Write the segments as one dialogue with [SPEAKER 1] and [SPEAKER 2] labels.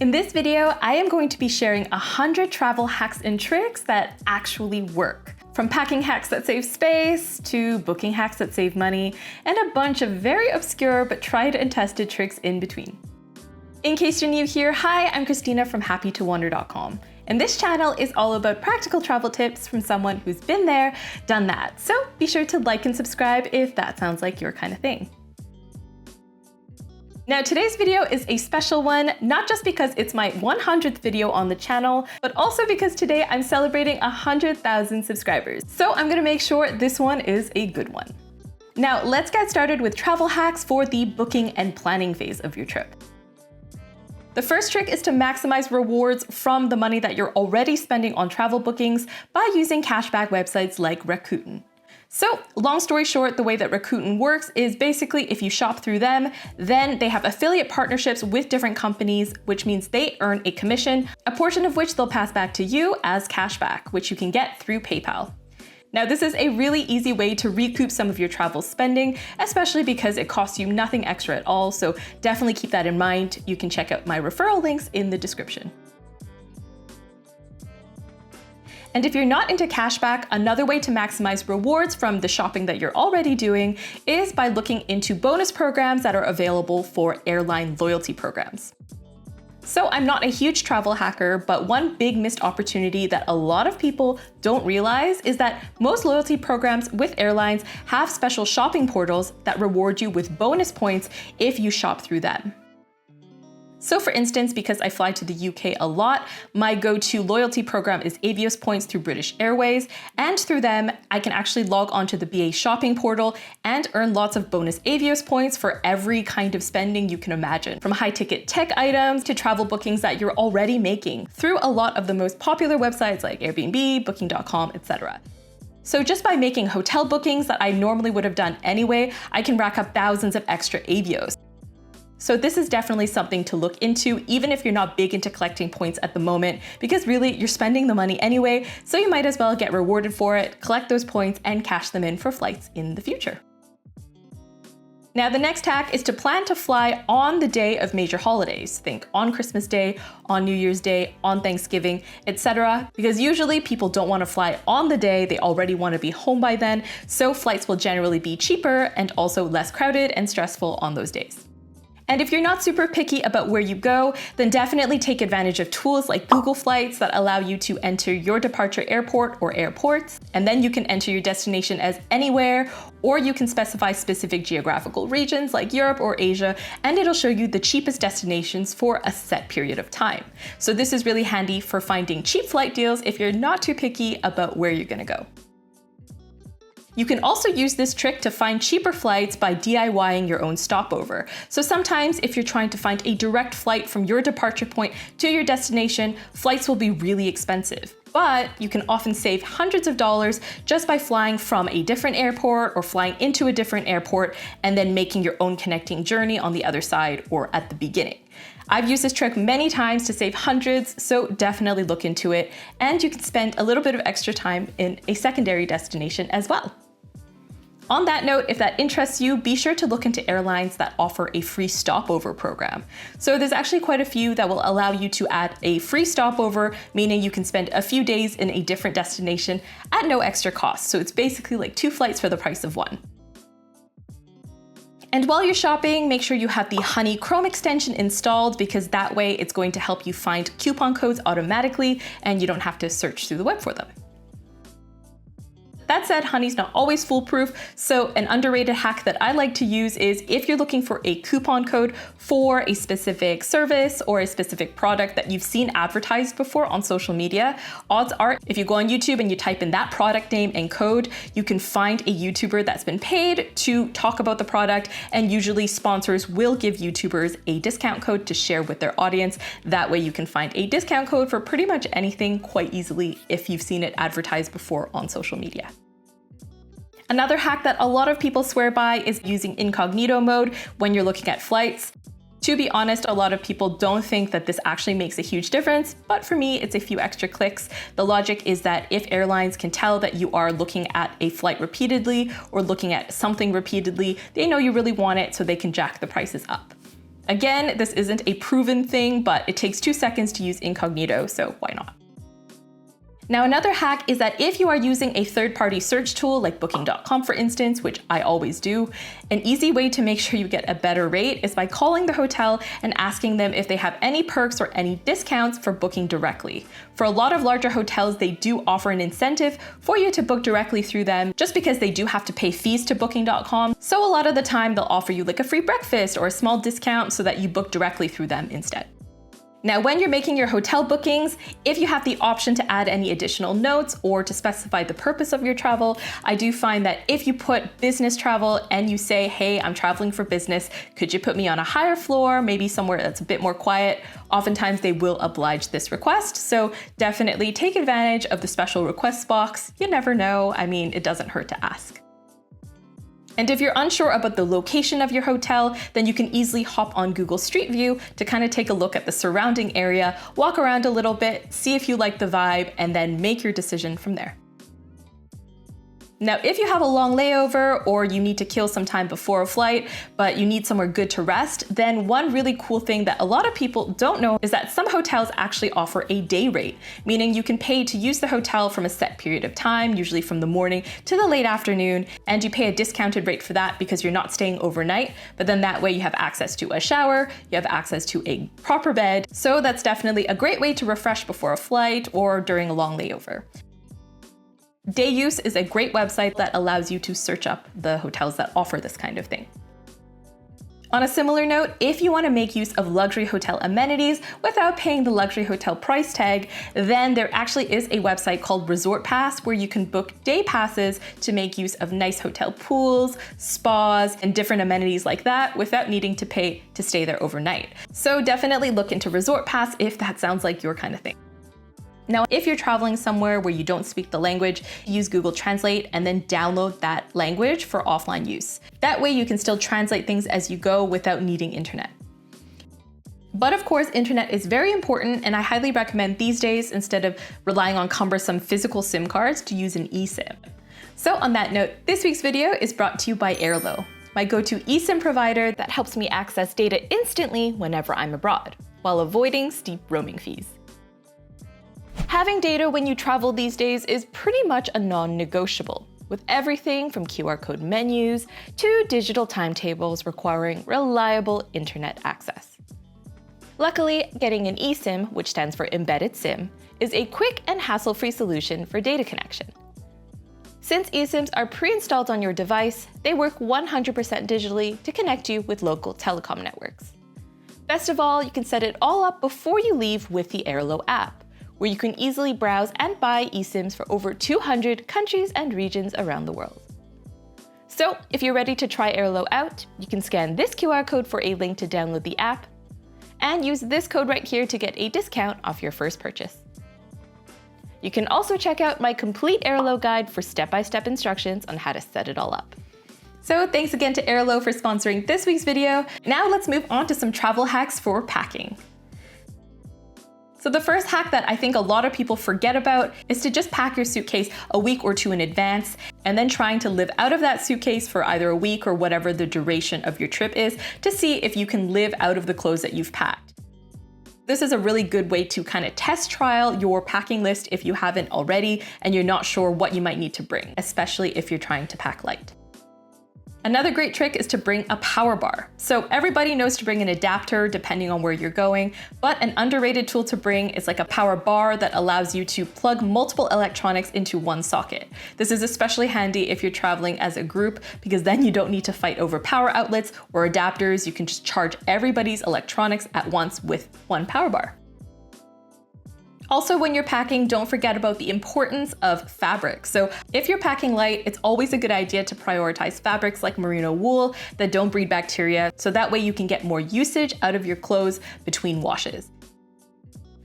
[SPEAKER 1] In this video, I am going to be sharing 100 travel hacks and tricks that actually work. From packing hacks that save space, to booking hacks that save money, and a bunch of very obscure but tried and tested tricks in between. In case you're new here, hi, I'm Christina from happytowander.com. And this channel is all about practical travel tips from someone who's been there, done that. So be sure to like and subscribe if that sounds like your kind of thing. Now today's video is a special one, not just because it's my 100th video on the channel, but also because today I'm celebrating 100,000 subscribers. So I'm gonna make sure this one is a good one. Now let's get started with travel hacks for the booking and planning phase of your trip. The first trick is to maximize rewards from the money that you're already spending on travel bookings by using cashback websites like Rakuten. So, long story short, the way that Rakuten works is basically if you shop through them, then they have affiliate partnerships with different companies, which means they earn a commission, a portion of which they'll pass back to you as cashback, which you can get through PayPal. Now, this is a really easy way to recoup some of your travel spending, especially because it costs you nothing extra at all, so definitely keep that in mind. You can check out my referral links in the description. And if you're not into cashback, another way to maximize rewards from the shopping that you're already doing is by looking into bonus programs that are available for airline loyalty programs. So I'm not a huge travel hacker, but one big missed opportunity that a lot of people don't realize is that most loyalty programs with airlines have special shopping portals that reward you with bonus points if you shop through them. So for instance, because I fly to the UK a lot, my go-to loyalty program is Avios points through British Airways, and through them, I can actually log onto the BA shopping portal and earn lots of bonus Avios points for every kind of spending you can imagine, from high-ticket tech items to travel bookings that you're already making through a lot of the most popular websites like Airbnb, Booking.com, etc. So just by making hotel bookings that I normally would have done anyway, I can rack up thousands of extra Avios. So this is definitely something to look into, even if you're not big into collecting points at the moment, because really you're spending the money anyway, so you might as well get rewarded for it, collect those points, and cash them in for flights in the future. Now the next hack is to plan to fly on the day of major holidays. Think on Christmas Day, on New Year's Day, on Thanksgiving, etc. Because usually people don't want to fly on the day, they already want to be home by then, so flights will generally be cheaper and also less crowded and stressful on those days. And if you're not super picky about where you go, then definitely take advantage of tools like Google Flights that allow you to enter your departure airport or airports, and then you can enter your destination as anywhere, or you can specify specific geographical regions like Europe or Asia, and it'll show you the cheapest destinations for a set period of time. So this is really handy for finding cheap flight deals if you're not too picky about where you're gonna go. You can also use this trick to find cheaper flights by DIYing your own stopover. So sometimes if you're trying to find a direct flight from your departure point to your destination, flights will be really expensive. But you can often save hundreds of dollars just by flying from a different airport or flying into a different airport and then making your own connecting journey on the other side or at the beginning. I've used this trick many times to save hundreds, so definitely look into it. And you can spend a little bit of extra time in a secondary destination as well. On that note, if that interests you, be sure to look into airlines that offer a free stopover program. So there's actually quite a few that will allow you to add a free stopover, meaning you can spend a few days in a different destination at no extra cost. So it's basically like 2 flights for the price of 1. And while you're shopping, make sure you have the Honey Chrome extension installed, because that way it's going to help you find coupon codes automatically and you don't have to search through the web for them. That said, Honey's not always foolproof, so an underrated hack that I like to use is if you're looking for a coupon code for a specific service or a specific product that you've seen advertised before on social media, odds are if you go on YouTube and you type in that product name and code, you can find a YouTuber that's been paid to talk about the product, and usually sponsors will give YouTubers a discount code to share with their audience. That way you can find a discount code for pretty much anything quite easily if you've seen it advertised before on social media. Another hack that a lot of people swear by is using incognito mode when you're looking at flights. To be honest, a lot of people don't think that this actually makes a huge difference, but for me, it's a few extra clicks. The logic is that if airlines can tell that you are looking at a flight repeatedly or looking at something repeatedly, they know you really want it, so they can jack the prices up. Again, this isn't a proven thing, but it takes 2 seconds to use incognito, so why not? Now, another hack is that if you are using a third-party search tool like booking.com, for instance, which I always do, an easy way to make sure you get a better rate is by calling the hotel and asking them if they have any perks or any discounts for booking directly. For a lot of larger hotels, they do offer an incentive for you to book directly through them just because they do have to pay fees to booking.com. So a lot of the time they'll offer you like a free breakfast or a small discount so that you book directly through them instead. Now, when you're making your hotel bookings, if you have the option to add any additional notes or to specify the purpose of your travel, I do find that if you put business travel and you say, hey, I'm traveling for business, could you put me on a higher floor, maybe somewhere that's a bit more quiet? Oftentimes they will oblige this request, so definitely take advantage of the special requests box. You never know, I mean, it doesn't hurt to ask. And if you're unsure about the location of your hotel, then you can easily hop on Google Street View to kind of take a look at the surrounding area, walk around a little bit, see if you like the vibe, and then make your decision from there. Now, if you have a long layover or you need to kill some time before a flight, but you need somewhere good to rest, then one really cool thing that a lot of people don't know is that some hotels actually offer a day rate, meaning you can pay to use the hotel from a set period of time, usually from the morning to the late afternoon, and you pay a discounted rate for that because you're not staying overnight, but then that way you have access to a shower, you have access to a proper bed, so that's definitely a great way to refresh before a flight or during a long layover. Dayuse is a great website that allows you to search up the hotels that offer this kind of thing. On a similar note, if you want to make use of luxury hotel amenities without paying the luxury hotel price tag, then there actually is a website called Resort Pass where you can book day passes to make use of nice hotel pools, spas, and different amenities like that without needing to pay to stay there overnight. So definitely look into Resort Pass if that sounds like your kind of thing. Now, if you're traveling somewhere where you don't speak the language, use Google Translate and then download that language for offline use. That way you can still translate things as you go without needing internet. But of course, internet is very important, and I highly recommend these days, instead of relying on cumbersome physical SIM cards, to use an eSIM. So on that note, this week's video is brought to you by Airlo, my go-to eSIM provider that helps me access data instantly whenever I'm abroad, while avoiding steep roaming fees. Having data when you travel these days is pretty much a non-negotiable, with everything from QR code menus to digital timetables requiring reliable internet access. Luckily, getting an eSIM, which stands for Embedded SIM, is a quick and hassle-free solution for data connection. Since eSIMs are pre-installed on your device, they work 100% digitally to connect you with local telecom networks. Best of all, you can set it all up before you leave with the Airlo app, where you can easily browse and buy eSIMs for over 200 countries and regions around the world. So if you're ready to try Airlo out, you can scan this QR code for a link to download the app, and use this code right here to get a discount off your first purchase. You can also check out my complete Airlo guide for step-by-step instructions on how to set it all up. So thanks again to Airlo for sponsoring this week's video. Now let's move on to some travel hacks for packing. So the first hack that I think a lot of people forget about is to just pack your suitcase a week or two in advance, and then trying to live out of that suitcase for either a week or whatever the duration of your trip is to see if you can live out of the clothes that you've packed. This is a really good way to kind of test trial your packing list if you haven't already and you're not sure what you might need to bring, especially if you're trying to pack light. Another great trick is to bring a power bar. So everybody knows to bring an adapter depending on where you're going, but an underrated tool to bring is like a power bar that allows you to plug multiple electronics into one socket. This is especially handy if you're traveling as a group, because then you don't need to fight over power outlets or adapters. You can just charge everybody's electronics at once with one power bar. Also, when you're packing, don't forget about the importance of fabric. So if you're packing light, it's always a good idea to prioritize fabrics like merino wool that don't breed bacteria, so that way you can get more usage out of your clothes between washes.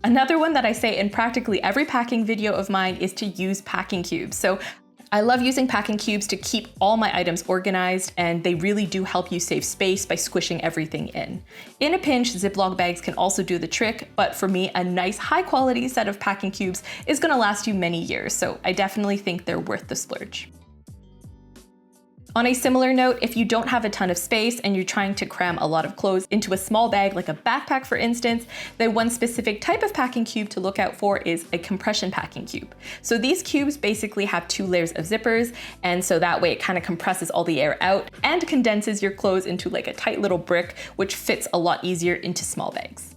[SPEAKER 1] Another one that I say in practically every packing video of mine is to use packing cubes. So I love using packing cubes to keep all my items organized, and they really do help you save space by squishing everything in. In a pinch, Ziploc bags can also do the trick, but for me, a nice high quality set of packing cubes is gonna last you many years, so I definitely think they're worth the splurge. On a similar note, if you don't have a ton of space and you're trying to cram a lot of clothes into a small bag, like a backpack for instance, then one specific type of packing cube to look out for is a compression packing cube. So these cubes basically have 2 layers of zippers, and so that way it kind of compresses all the air out and condenses your clothes into like a tight little brick, which fits a lot easier into small bags.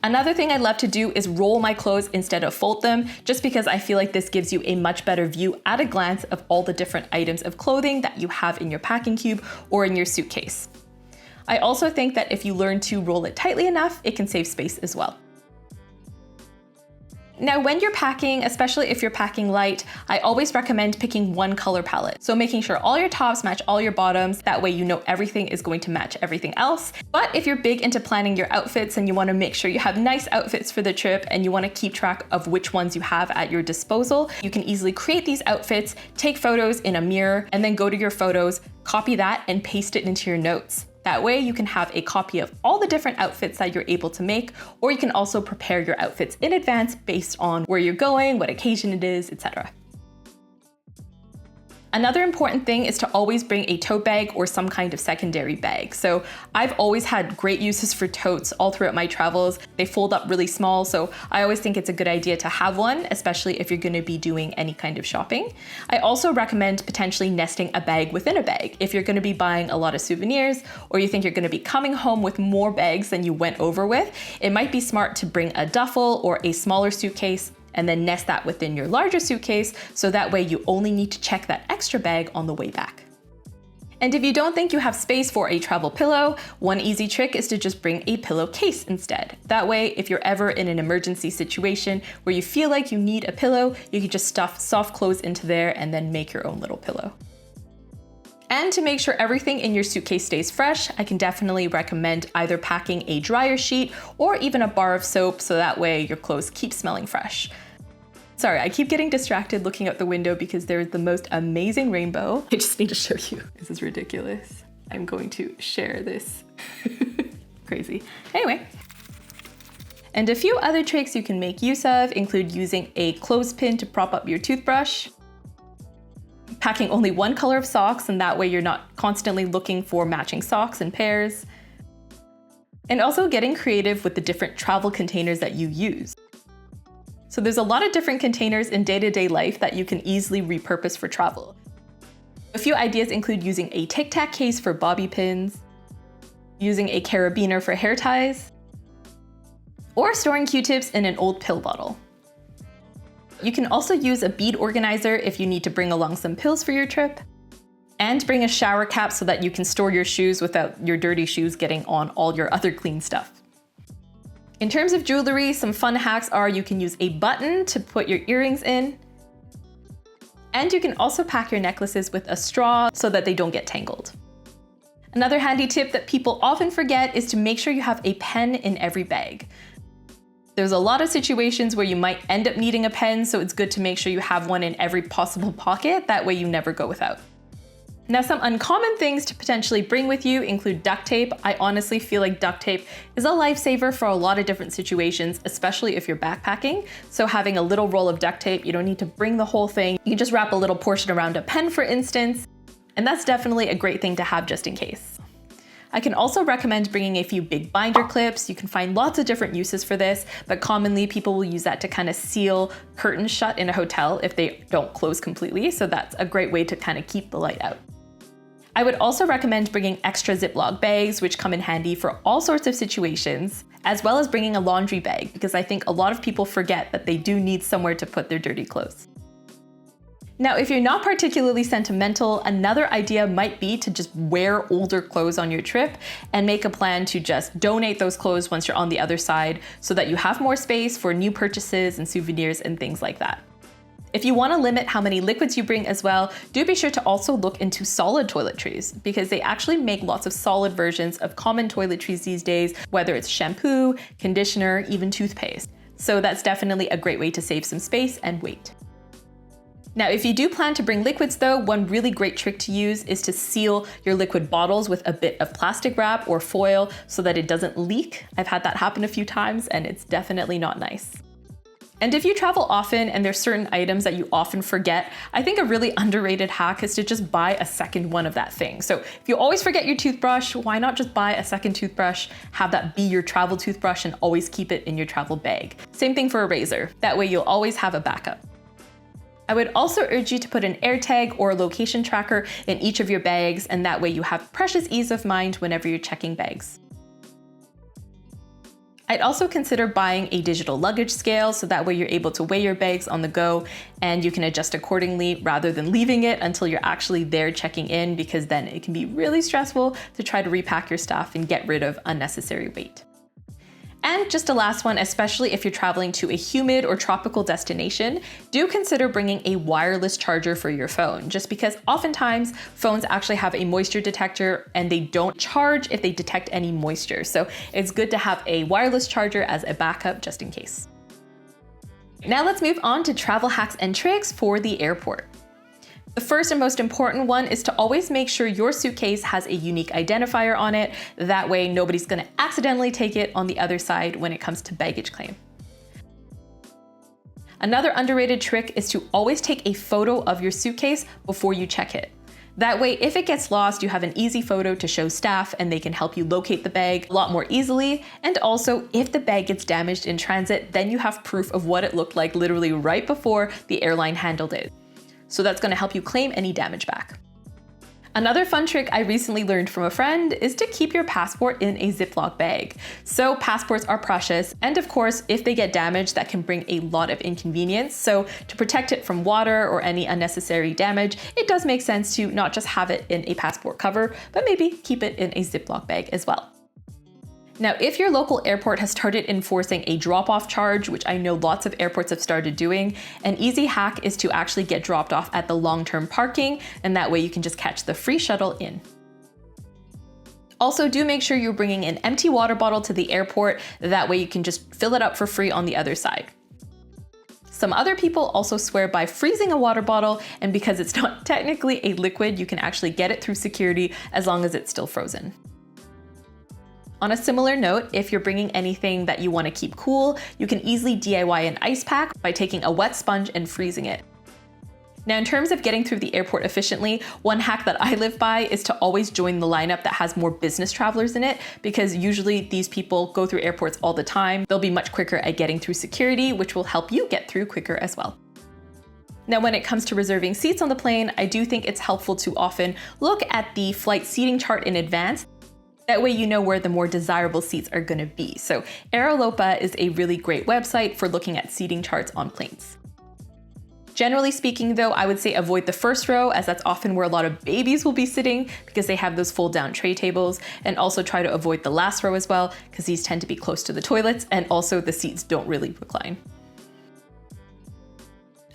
[SPEAKER 1] Another thing I love to do is roll my clothes instead of fold them, just because I feel like this gives you a much better view at a glance of all the different items of clothing that you have in your packing cube or in your suitcase. I also think that if you learn to roll it tightly enough, it can save space as well. Now, when you're packing, especially if you're packing light, I always recommend picking one color palette. So making sure all your tops match all your bottoms, that way you know everything is going to match everything else. But if you're big into planning your outfits and you want to make sure you have nice outfits for the trip and you want to keep track of which ones you have at your disposal, you can easily create these outfits, take photos in a mirror, and then go to your photos, copy that, and paste it into your notes. That way you can have a copy of all the different outfits that you're able to make, or you can also prepare your outfits in advance based on where you're going, what occasion it is, etc. Another important thing is to always bring a tote bag or some kind of secondary bag. So I've always had great uses for totes all throughout my travels. They fold up really small, so I always think it's a good idea to have one, especially if you're going to be doing any kind of shopping. I also recommend potentially nesting a bag within a bag. If you're going to be buying a lot of souvenirs, or you think you're going to be coming home with more bags than you went over with, it might be smart to bring a duffel or a smaller suitcase and then nest that within your larger suitcase, so that way you only need to check that extra bag on the way back. And if you don't think you have space for a travel pillow, one easy trick is to just bring a pillowcase instead. That way, if you're ever in an emergency situation where you feel like you need a pillow, you can just stuff soft clothes into there and then make your own little pillow. And to make sure everything in your suitcase stays fresh, I can definitely recommend either packing a dryer sheet or even a bar of soap, so that way your clothes keep smelling fresh. Sorry, I keep getting distracted looking out the window because there's the most amazing rainbow. I just need to show you. This is ridiculous. I'm going to share this. Crazy. Anyway. And a few other tricks you can make use of include using a clothespin to prop up your toothbrush, packing only one color of socks, and that way you're not constantly looking for matching socks and pairs, and also getting creative with the different travel containers that you use. So there's a lot of different containers in day-to-day life that you can easily repurpose for travel. A few ideas include using a Tic Tac case for bobby pins, using a carabiner for hair ties, or storing Q-tips in an old pill bottle. You can also use a bead organizer if you need to bring along some pills for your trip, and bring a shower cap so that you can store your shoes without your dirty shoes getting on all your other clean stuff. In terms of jewelry, some fun hacks are you can use a button to put your earrings in, and you can also pack your necklaces with a straw so that they don't get tangled. Another handy tip that people often forget is to make sure you have a pen in every bag. There's a lot of situations where you might end up needing a pen, so it's good to make sure you have one in every possible pocket, that way you never go without. Now, some uncommon things to potentially bring with you include duct tape. I honestly feel like duct tape is a lifesaver for a lot of different situations, especially if you're backpacking. So having a little roll of duct tape, you don't need to bring the whole thing. You can just wrap a little portion around a pen, for instance, and that's definitely a great thing to have just in case. I can also recommend bringing a few big binder clips. You can find lots of different uses for this, but commonly people will use that to kind of seal curtains shut in a hotel if they don't close completely. So that's a great way to kind of keep the light out. I would also recommend bringing extra Ziploc bags, which come in handy for all sorts of situations, as well as bringing a laundry bag, because I think a lot of people forget that they do need somewhere to put their dirty clothes. Now, if you're not particularly sentimental, another idea might be to just wear older clothes on your trip and make a plan to just donate those clothes once you're on the other side so that you have more space for new purchases and souvenirs and things like that. If you want to limit how many liquids you bring as well, do be sure to also look into solid toiletries, because they actually make lots of solid versions of common toiletries these days, whether it's shampoo, conditioner, even toothpaste. So that's definitely a great way to save some space and weight. Now, if you do plan to bring liquids though, one really great trick to use is to seal your liquid bottles with a bit of plastic wrap or foil so that it doesn't leak. I've had that happen a few times and it's definitely not nice. And if you travel often and there's certain items that you often forget, I think a really underrated hack is to just buy a second one of that thing. So if you always forget your toothbrush, why not just buy a second toothbrush, have that be your travel toothbrush, and always keep it in your travel bag. Same thing for a razor. That way you'll always have a backup. I would also urge you to put an AirTag or a location tracker in each of your bags, and that way you have precious ease of mind whenever you're checking bags. I'd also consider buying a digital luggage scale, so that way you're able to weigh your bags on the go and you can adjust accordingly rather than leaving it until you're actually there checking in, because then it can be really stressful to try to repack your stuff and get rid of unnecessary weight. And just a last one, especially if you're traveling to a humid or tropical destination, do consider bringing a wireless charger for your phone, just because oftentimes phones actually have a moisture detector and they don't charge if they detect any moisture. So it's good to have a wireless charger as a backup just in case. Now let's move on to travel hacks and tricks for the airport. The first and most important one is to always make sure your suitcase has a unique identifier on it. That way nobody's gonna accidentally take it on the other side when it comes to baggage claim. Another underrated trick is to always take a photo of your suitcase before you check it. That way, if it gets lost, you have an easy photo to show staff and they can help you locate the bag a lot more easily. And also, if the bag gets damaged in transit, then you have proof of what it looked like literally right before the airline handled it. So that's going to help you claim any damage back. Another fun trick I recently learned from a friend is to keep your passport in a Ziploc bag. So passports are precious, and of course, if they get damaged, that can bring a lot of inconvenience. So to protect it from water or any unnecessary damage, it does make sense to not just have it in a passport cover, but maybe keep it in a Ziploc bag as well. Now, if your local airport has started enforcing a drop-off charge, which I know lots of airports have started doing, an easy hack is to actually get dropped off at the long-term parking, and that way you can just catch the free shuttle in. Also, do make sure you're bringing an empty water bottle to the airport, that way you can just fill it up for free on the other side. Some other people also swear by freezing a water bottle, and because it's not technically a liquid, you can actually get it through security as long as it's still frozen. On a similar note, if you're bringing anything that you want to keep cool, you can easily DIY an ice pack by taking a wet sponge and freezing it. Now, in terms of getting through the airport efficiently, one hack that I live by is to always join the lineup that has more business travelers in it, because usually these people go through airports all the time. They'll be much quicker at getting through security, which will help you get through quicker as well. Now, when it comes to reserving seats on the plane, I do think it's helpful to often look at the flight seating chart in advance. That way you know where the more desirable seats are gonna be. So Aerolopa is a really great website for looking at seating charts on planes. Generally speaking though, I would say avoid the first row, as that's often where a lot of babies will be sitting because they have those fold down tray tables, and also try to avoid the last row as well, because these tend to be close to the toilets, and also the seats don't really recline.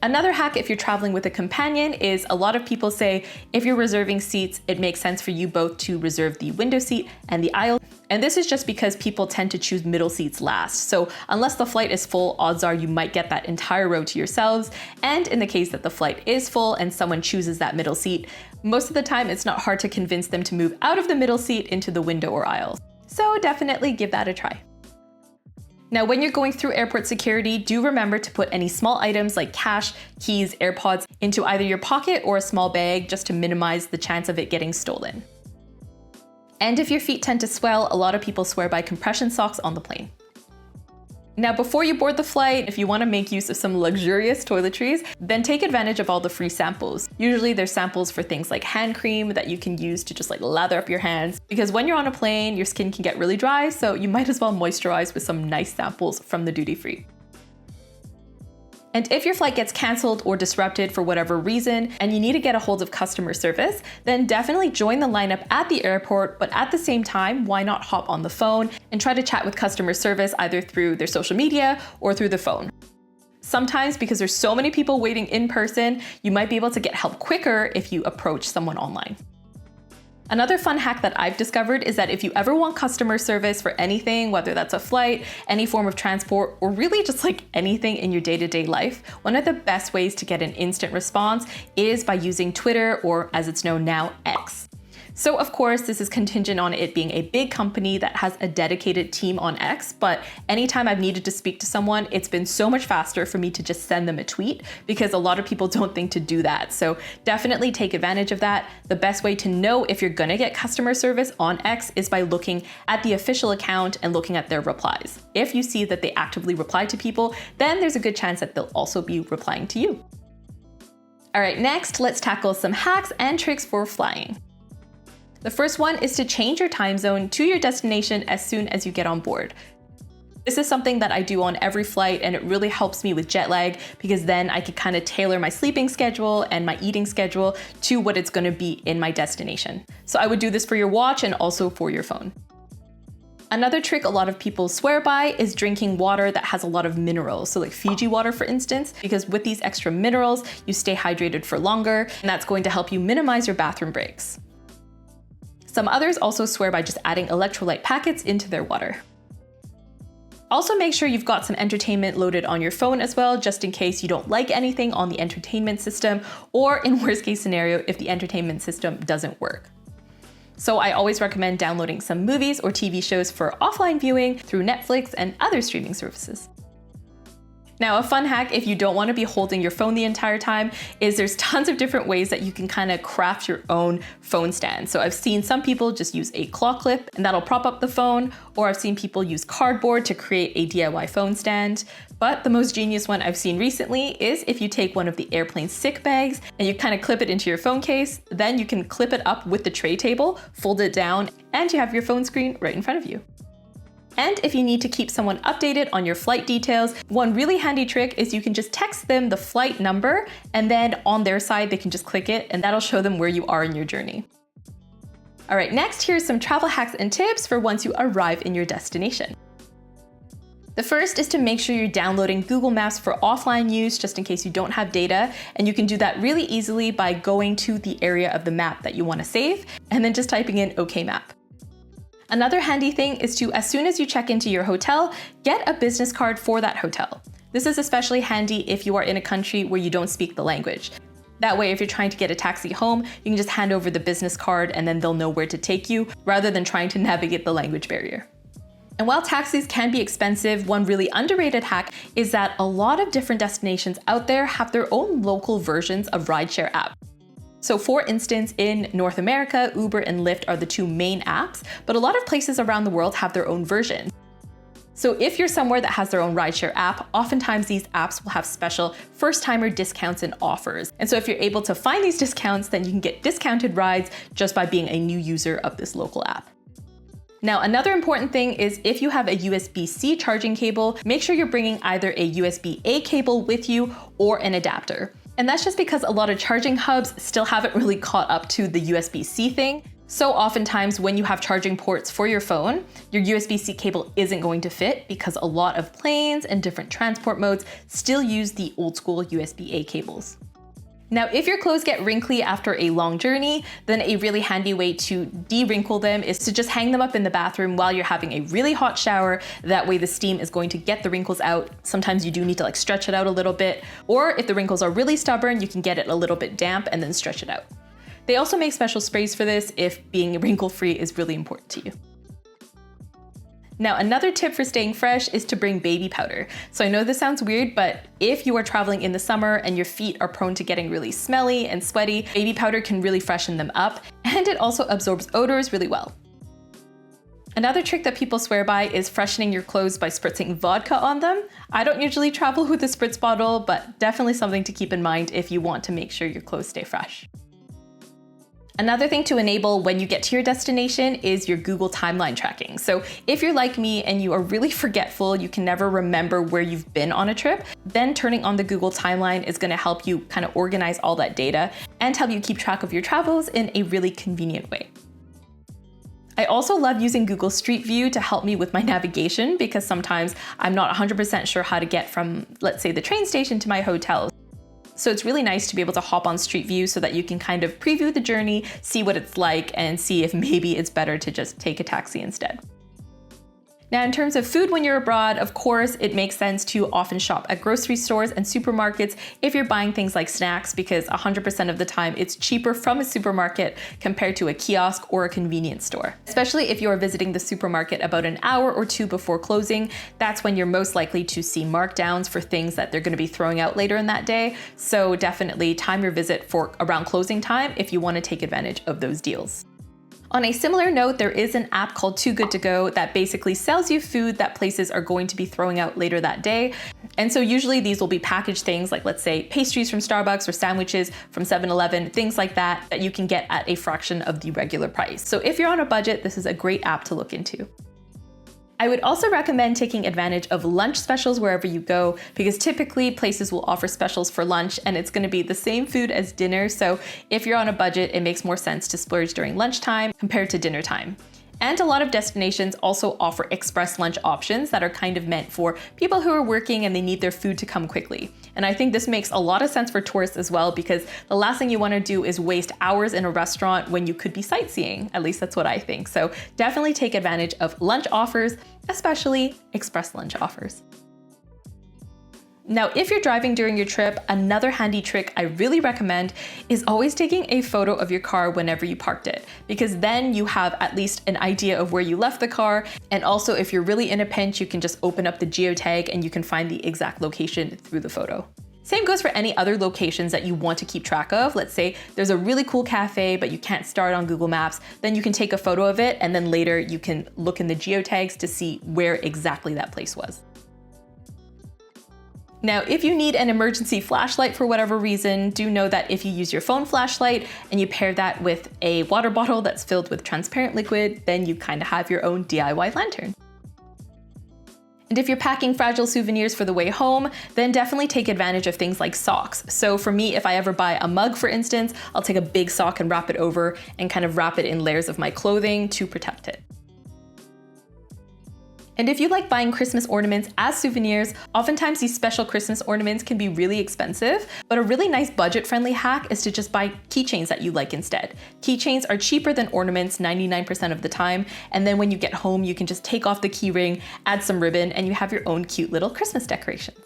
[SPEAKER 1] Another hack if you're traveling with a companion is a lot of people say if you're reserving seats, it makes sense for you both to reserve the window seat and the aisle. And this is just because people tend to choose middle seats last. So unless the flight is full, odds are you might get that entire row to yourselves. And in the case that the flight is full and someone chooses that middle seat, most of the time it's not hard to convince them to move out of the middle seat into the window or aisle. So definitely give that a try. Now, when you're going through airport security, do remember to put any small items like cash, keys, AirPods into either your pocket or a small bag, just to minimize the chance of it getting stolen. And if your feet tend to swell, a lot of people swear by compression socks on the plane. Now, before you board the flight, if you want to make use of some luxurious toiletries, then take advantage of all the free samples. Usually there's samples for things like hand cream that you can use to just like lather up your hands, because when you're on a plane, your skin can get really dry, so you might as well moisturize with some nice samples from the duty free. And if your flight gets canceled or disrupted for whatever reason and you need to get a hold of customer service, then definitely join the lineup at the airport, but at the same time, why not hop on the phone and try to chat with customer service either through their social media or through the phone. Sometimes, because there's so many people waiting in person, you might be able to get help quicker if you approach someone online. Another fun hack that I've discovered is that if you ever want customer service for anything, whether that's a flight, any form of transport, or really just like anything in your day-to-day life, one of the best ways to get an instant response is by using Twitter, or as it's known now, X. So of course, this is contingent on it being a big company that has a dedicated team on X, but anytime I've needed to speak to someone, it's been so much faster for me to just send them a tweet because a lot of people don't think to do that. So definitely take advantage of that. The best way to know if you're gonna get customer service on X is by looking at the official account and looking at their replies. If you see that they actively reply to people, then there's a good chance that they'll also be replying to you. All right, next, let's tackle some hacks and tricks for flying. The first one is to change your time zone to your destination as soon as you get on board. This is something that I do on every flight, and it really helps me with jet lag because then I can kind of tailor my sleeping schedule and my eating schedule to what it's going to be in my destination. So I would do this for your watch and also for your phone. Another trick a lot of people swear by is drinking water that has a lot of minerals. So like Fiji water, for instance, because with these extra minerals, you stay hydrated for longer, and that's going to help you minimize your bathroom breaks. Some others also swear by just adding electrolyte packets into their water. Also make sure you've got some entertainment loaded on your phone as well, just in case you don't like anything on the entertainment system, or in worst case scenario, if the entertainment system doesn't work. So I always recommend downloading some movies or TV shows for offline viewing through Netflix and other streaming services. Now, a fun hack if you don't want to be holding your phone the entire time is there's tons of different ways that you can kind of craft your own phone stand. So I've seen some people just use a claw clip and that'll prop up the phone, or I've seen people use cardboard to create a DIY phone stand. But the most genius one I've seen recently is if you take one of the airplane sick bags and you kind of clip it into your phone case, then you can clip it up with the tray table, fold it down, and you have your phone screen right in front of you. And if you need to keep someone updated on your flight details, one really handy trick is you can just text them the flight number, and then on their side, they can just click it, and that'll show them where you are in your journey. All right, next, here's some travel hacks and tips for once you arrive in your destination. The first is to make sure you're downloading Google Maps for offline use, just in case you don't have data, and you can do that really easily by going to the area of the map that you want to save, and then just typing in OK Map. Another handy thing is to, as soon as you check into your hotel, get a business card for that hotel. This is especially handy if you are in a country where you don't speak the language. That way, if you're trying to get a taxi home, you can just hand over the business card and then they'll know where to take you, rather than trying to navigate the language barrier. And while taxis can be expensive, one really underrated hack is that a lot of different destinations out there have their own local versions of rideshare apps. So for instance, in North America, Uber and Lyft are the two main apps, but a lot of places around the world have their own versions. So if you're somewhere that has their own rideshare app, oftentimes these apps will have special first-timer discounts and offers. And so if you're able to find these discounts, then you can get discounted rides just by being a new user of this local app. Now, another important thing is if you have a USB-C charging cable, make sure you're bringing either a USB-A cable with you or an adapter. And that's just because a lot of charging hubs still haven't really caught up to the USB-C thing. So oftentimes when you have charging ports for your phone, your USB-C cable isn't going to fit because a lot of planes and different transport modes still use the old school USB-A cables. Now, if your clothes get wrinkly after a long journey, then a really handy way to de-wrinkle them is to just hang them up in the bathroom while you're having a really hot shower. That way the steam is going to get the wrinkles out. Sometimes you do need to stretch it out a little bit, or if the wrinkles are really stubborn, you can get it a little bit damp and then stretch it out. They also make special sprays for this if being wrinkle-free is really important to you. Now, another tip for staying fresh is to bring baby powder. So I know this sounds weird, but if you are traveling in the summer and your feet are prone to getting really smelly and sweaty, baby powder can really freshen them up, and it also absorbs odors really well. Another trick that people swear by is freshening your clothes by spritzing vodka on them. I don't usually travel with a spritz bottle, but definitely something to keep in mind if you want to make sure your clothes stay fresh. Another thing to enable when you get to your destination is your Google timeline tracking. So if you're like me and you are really forgetful, you can never remember where you've been on a trip, then turning on the Google timeline is going to help you kind of organize all that data and help you keep track of your travels in a really convenient way. I also love using Google Street View to help me with my navigation because sometimes I'm not 100% sure how to get from, let's say, the train station to my hotel. So it's really nice to be able to hop on Street View so that you can kind of preview the journey, see what it's like, and see if maybe it's better to just take a taxi instead. Now, in terms of food when you're abroad, of course, it makes sense to often shop at grocery stores and supermarkets if you're buying things like snacks, because 100% of the time it's cheaper from a supermarket compared to a kiosk or a convenience store. Especially if you're visiting the supermarket about an hour or two before closing, that's when you're most likely to see markdowns for things that they're going to be throwing out later in that day. So definitely time your visit for around closing time if you want to take advantage of those deals. On a similar note, there is an app called Too Good To Go that basically sells you food that places are going to be throwing out later that day. And so usually these will be packaged things like, let's say, pastries from Starbucks or sandwiches from 7-Eleven, things like that, that you can get at a fraction of the regular price. So if you're on a budget, this is a great app to look into. I would also recommend taking advantage of lunch specials wherever you go, because typically places will offer specials for lunch and it's going to be the same food as dinner. So if you're on a budget, it makes more sense to splurge during lunchtime compared to dinner time. And a lot of destinations also offer express lunch options that are kind of meant for people who are working and they need their food to come quickly. And I think this makes a lot of sense for tourists as well, because the last thing you want to do is waste hours in a restaurant when you could be sightseeing. At least that's what I think. So definitely take advantage of lunch offers, especially express lunch offers. Now, if you're driving during your trip, another handy trick I really recommend is always taking a photo of your car whenever you parked it, because then you have at least an idea of where you left the car. And also, if you're really in a pinch, you can just open up the geotag and you can find the exact location through the photo. Same goes for any other locations that you want to keep track of. Let's say there's a really cool cafe, but you can't start on Google Maps. Then you can take a photo of it, and then later you can look in the geotags to see where exactly that place was. Now, if you need an emergency flashlight for whatever reason, do know that if you use your phone flashlight and you pair that with a water bottle that's filled with transparent liquid, then you kind of have your own DIY lantern. And if you're packing fragile souvenirs for the way home, then definitely take advantage of things like socks. So for me, if I ever buy a mug, for instance, I'll take a big sock and wrap it over and kind of wrap it in layers of my clothing to protect it. And if you like buying Christmas ornaments as souvenirs, oftentimes these special Christmas ornaments can be really expensive, but a really nice budget-friendly hack is to just buy keychains that you like instead. Keychains are cheaper than ornaments 99% of the time, and then when you get home, you can just take off the key ring, add some ribbon, and you have your own cute little Christmas decorations.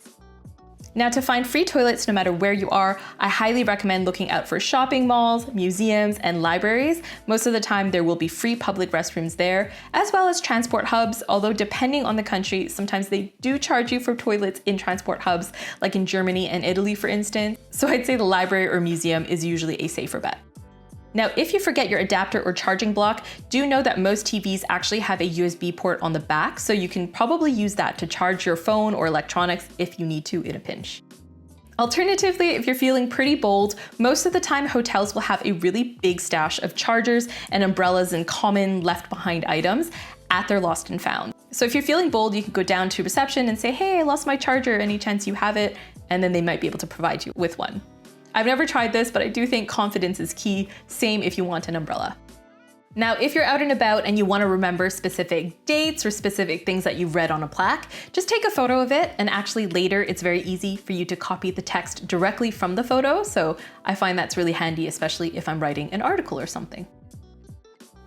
[SPEAKER 1] Now, to find free toilets no matter where you are, I highly recommend looking out for shopping malls, museums, and libraries. Most of the time there will be free public restrooms there, as well as transport hubs, although depending on the country, sometimes they do charge you for toilets in transport hubs, like in Germany and Italy, for instance. So I'd say the library or museum is usually a safer bet. Now, if you forget your adapter or charging block, do know that most TVs actually have a USB port on the back, so you can probably use that to charge your phone or electronics if you need to in a pinch. Alternatively, if you're feeling pretty bold, most of the time hotels will have a really big stash of chargers and umbrellas and common left behind items at their lost and found. So if you're feeling bold, you can go down to reception and say, "Hey, I lost my charger, any chance you have it?" And then they might be able to provide you with one. I've never tried this, but I do think confidence is key. Same if you want an umbrella. Now, if you're out and about and you want to remember specific dates or specific things that you've read on a plaque, just take a photo of it, and actually later it's very easy for you to copy the text directly from the photo. So I find that's really handy, especially if I'm writing an article or something.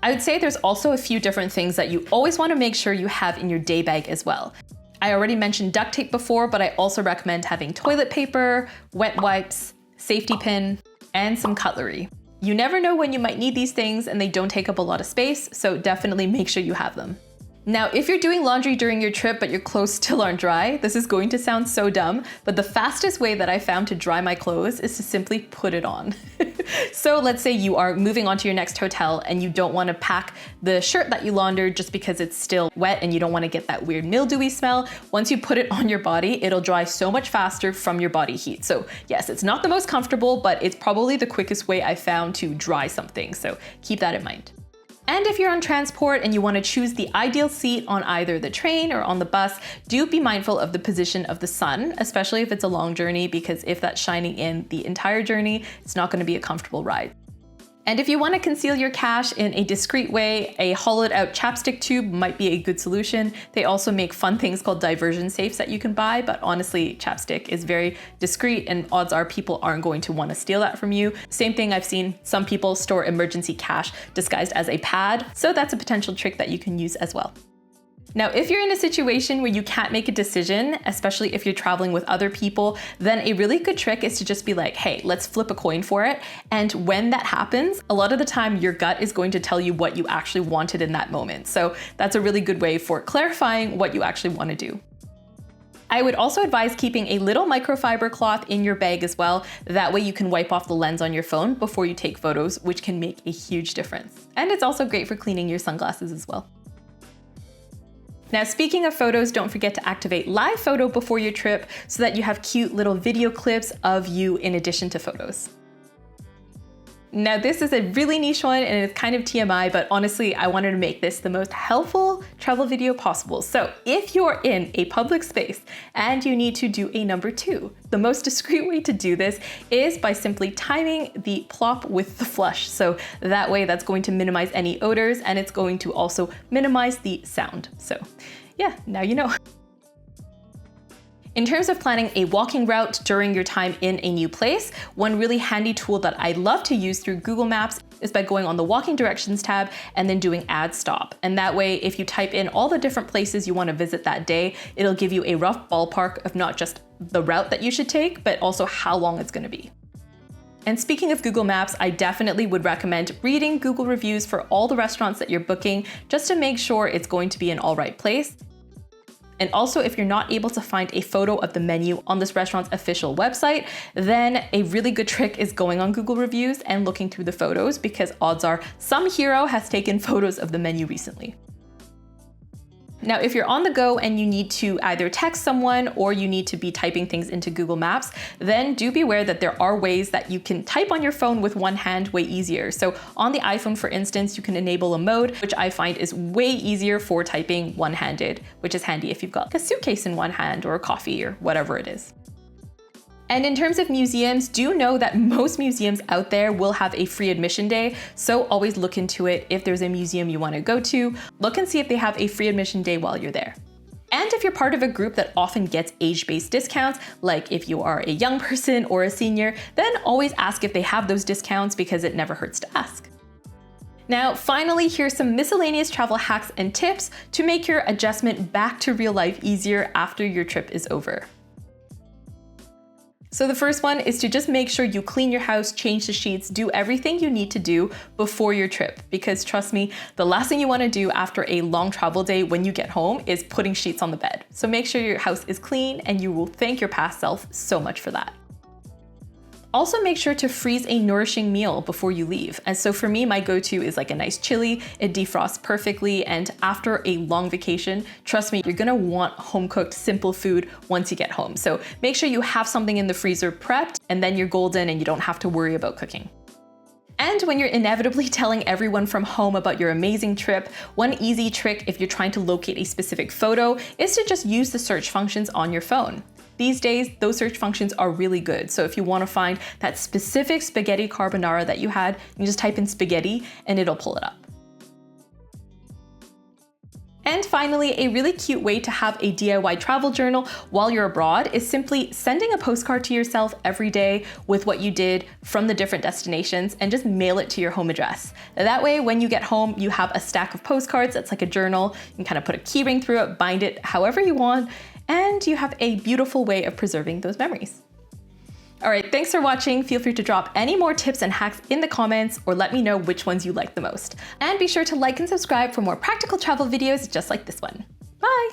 [SPEAKER 1] I would say there's also a few different things that you always want to make sure you have in your day bag as well. I already mentioned duct tape before, but I also recommend having toilet paper, wet wipes, safety pin, and some cutlery. You never know when you might need these things, and they don't take up a lot of space, so definitely make sure you have them. Now, if you're doing laundry during your trip but your clothes still aren't dry, this is going to sound so dumb, but the fastest way that I found to dry my clothes is to simply put it on. So let's say you are moving on to your next hotel and you don't want to pack the shirt that you laundered just because it's still wet and you don't want to get that weird mildewy smell. Once you put it on your body, it'll dry so much faster from your body heat. So yes, it's not the most comfortable, but it's probably the quickest way I found to dry something. So keep that in mind. And if you're on transport and you want to choose the ideal seat on either the train or on the bus, do be mindful of the position of the sun, especially if it's a long journey, because if that's shining in the entire journey, it's not going to be a comfortable ride. And if you want to conceal your cash in a discreet way, a hollowed out chapstick tube might be a good solution. They also make fun things called diversion safes that you can buy, but honestly, chapstick is very discreet and odds are people aren't going to want to steal that from you. Same thing, I've seen some people store emergency cash disguised as a pad, so that's a potential trick that you can use as well. Now, if you're in a situation where you can't make a decision, especially if you're traveling with other people, then a really good trick is to just be like, hey, let's flip a coin for it. And when that happens, a lot of the time your gut is going to tell you what you actually wanted in that moment. So that's a really good way for clarifying what you actually want to do. I would also advise keeping a little microfiber cloth in your bag as well. That way you can wipe off the lens on your phone before you take photos, which can make a huge difference. And it's also great for cleaning your sunglasses as well. Now, speaking of photos, don't forget to activate live photo before your trip so that you have cute little video clips of you in addition to photos. Now, this is a really niche one and it's kind of TMI, but honestly, I wanted to make this the most helpful travel video possible. So if you're in a public space and you need to do a number 2, the most discreet way to do this is by simply timing the plop with the flush. So that way that's going to minimize any odors and it's going to also minimize the sound. So yeah, now you know. In terms of planning a walking route during your time in a new place, one really handy tool that I love to use through Google Maps is by going on the walking directions tab and then doing add stop. And that way, if you type in all the different places you want to visit that day, it'll give you a rough ballpark of not just the route that you should take, but also how long it's going to be. And speaking of Google Maps, I definitely would recommend reading Google reviews for all the restaurants that you're booking just to make sure it's going to be an all right place. And also, if you're not able to find a photo of the menu on this restaurant's official website, then a really good trick is going on Google reviews and looking through the photos, because odds are some hero has taken photos of the menu recently. Now, if you're on the go and you need to either text someone or you need to be typing things into Google Maps, then do be aware that there are ways that you can type on your phone with one hand way easier. So on the iPhone, for instance, you can enable a mode, which I find is way easier for typing one-handed, which is handy if you've got like a suitcase in one hand or a coffee or whatever it is. And in terms of museums, do know that most museums out there will have a free admission day, so always look into it. If there's a museum you want to go to, look and see if they have a free admission day while you're there. And if you're part of a group that often gets age-based discounts, like if you are a young person or a senior, then always ask if they have those discounts, because it never hurts to ask. Now, finally, here's some miscellaneous travel hacks and tips to make your adjustment back to real life easier after your trip is over. So the first one is to just make sure you clean your house, change the sheets, do everything you need to do before your trip. Because trust me, the last thing you want to do after a long travel day when you get home is putting sheets on the bed. So make sure your house is clean and you will thank your past self so much for that. Also make sure to freeze a nourishing meal before you leave. And so for me, my go-to is like a nice chili. It defrosts perfectly. And after a long vacation, trust me, you're gonna want home-cooked, simple food once you get home. So make sure you have something in the freezer prepped, and then you're golden and you don't have to worry about cooking. And when you're inevitably telling everyone from home about your amazing trip, one easy trick if you're trying to locate a specific photo is to just use the search functions on your phone. These days, those search functions are really good. So if you want to find that specific spaghetti carbonara that you had, you just type in spaghetti and it'll pull it up. And finally, a really cute way to have a DIY travel journal while you're abroad is simply sending a postcard to yourself every day with what you did from the different destinations and just mail it to your home address. That way, when you get home, you have a stack of postcards that's like a journal. You can kind of put a key ring through it, bind it however you want, and you have a beautiful way of preserving those memories. All right, thanks for watching. Feel free to drop any more tips and hacks in the comments or let me know which ones you like the most. And be sure to like and subscribe for more practical travel videos just like this one. Bye!